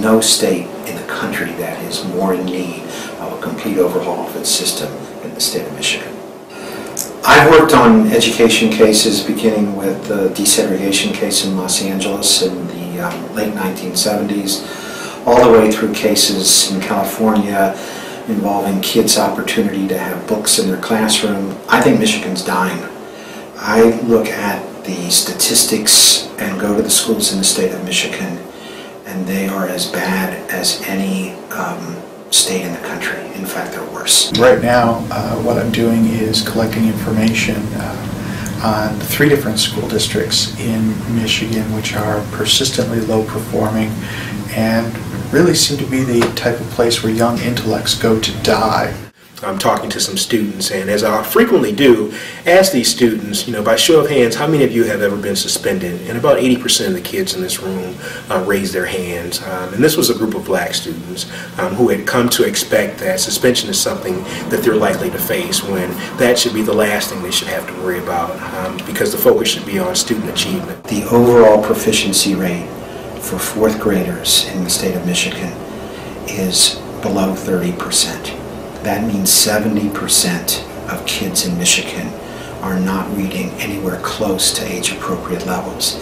no state in the country that is more in need of a complete overhaul of its system than the state of Michigan. I've worked on education cases beginning with the desegregation case in Los Angeles in the late 1970s, all the way through cases in California involving kids' opportunity to have books in their classroom. I think Michigan's dying. I look at the statistics and go to the schools in the state of Michigan, and they are as bad as any state in the country. In fact, they're worse. Right now, what I'm doing is collecting information on 3 different school districts in Michigan which are persistently low performing and really seem to be the type of place where young intellects go to die. I'm talking to some students, and as I frequently do, ask these students, by show of hands, how many of you have ever been suspended? And about 80% of the kids in this room raised their hands. And this was a group of black students who had come to expect that suspension is something that they're likely to face, when that should be the last thing they should have to worry about, because the focus should be on student achievement. The overall proficiency rate for 4th graders in the state of Michigan is below 30%. That means 70% of kids in Michigan are not reading anywhere close to age-appropriate levels.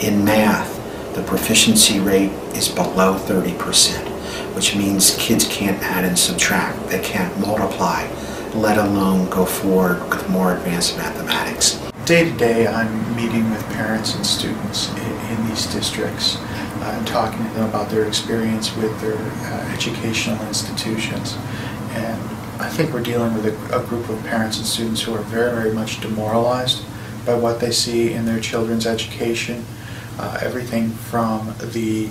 In math, the proficiency rate is below 30%, which means kids can't add and subtract. They can't multiply, let alone go forward with more advanced mathematics. Day to day, I'm meeting with parents and students in these districts and talking to them about their experience with their educational institutions. And I think we're dealing with a group of parents and students who are very, very much demoralized by what they see in their children's education. Everything from the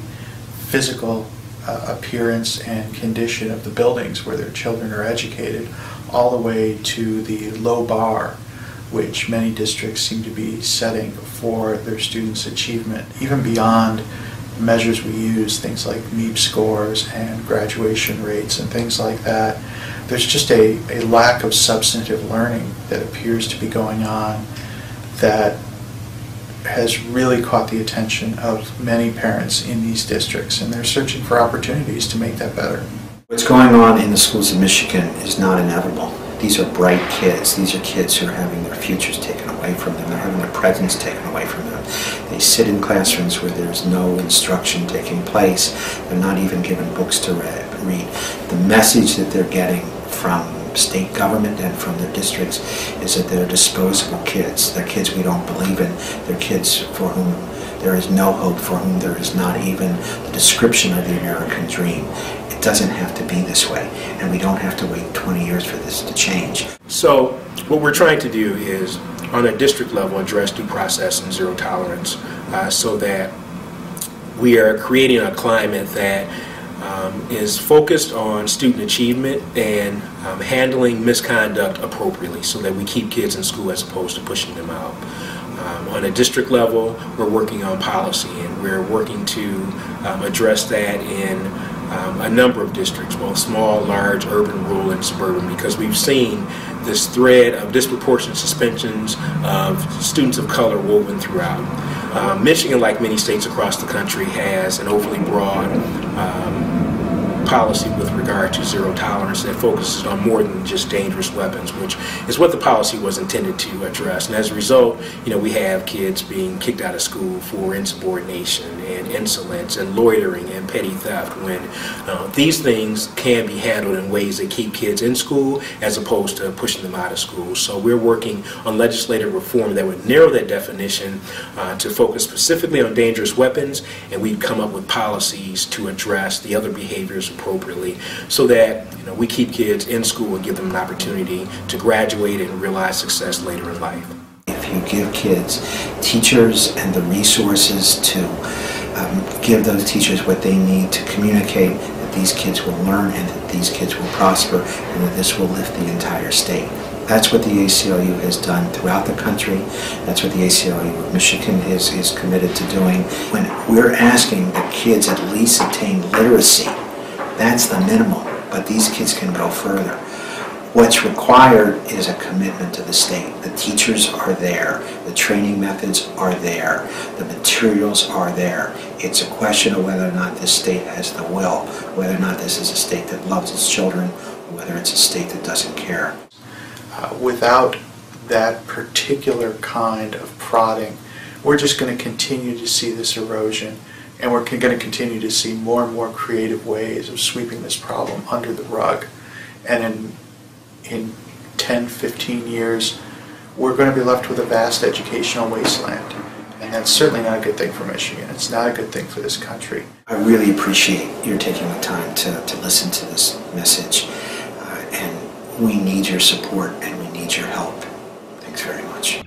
physical appearance and condition of the buildings where their children are educated, all the way to the low bar which many districts seem to be setting for their students' achievement, even beyond measures we use, things like MEP scores and graduation rates and things like that. There's just a lack of substantive learning that appears to be going on that has really caught the attention of many parents in these districts, and they're searching for opportunities to make that better. What's going on in the schools of Michigan is not inevitable. These are bright kids. These are kids who are having their futures taken away from them. They're having their presents taken away from them. They sit in classrooms where there's no instruction taking place. They're not even given books to read. The message that they're getting from state government and from their districts is that they're disposable kids. They're kids we don't believe in. They're kids for whom there is no hope, for whom there is not even the description of the American dream. It doesn't have to be this way, and we don't have to wait 20 years for this to change. So what we're trying to do is, on a district level, address due process and zero tolerance, so that we are creating a climate that is focused on student achievement and handling misconduct appropriately, so that we keep kids in school as opposed to pushing them out. On a district level, we're working on policy, and we're working to address that in a number of districts, both small, large, urban, rural, and suburban, because we've seen this thread of disproportionate suspensions of students of color woven throughout. Michigan, like many states across the country, has an overly broad policy with regard to zero tolerance that focuses on more than just dangerous weapons, which is what the policy was intended to address. And as a result, we have kids being kicked out of school for insubordination and insolence and loitering and petty theft, when these things can be handled in ways that keep kids in school as opposed to pushing them out of school. So we're working on legislative reform that would narrow that definition to focus specifically on dangerous weapons, and we've come up with policies to address the other behaviors appropriately, so that we keep kids in school and give them an opportunity to graduate and realize success later in life. If you give kids teachers and the resources to give those teachers what they need to communicate, that these kids will learn and that these kids will prosper, and that this will lift the entire state. That's what the ACLU has done throughout the country. That's what the ACLU of Michigan is committed to doing. When we're asking that kids at least attain literacy, that's the minimum, but these kids can go further. What's required is a commitment to the state. The teachers are there, the training methods are there, the materials are there. It's a question of whether or not this state has the will, whether or not this is a state that loves its children, whether it's a state that doesn't care. Without that particular kind of prodding, we're just going to continue to see this erosion, and we're going to continue to see more and more creative ways of sweeping this problem under the rug. And in 10, 15 years, we're going to be left with a vast educational wasteland. And that's certainly not a good thing for Michigan. It's not a good thing for this country. I really appreciate your taking the time to listen to this message. And we need your support and we need your help. Thanks very much.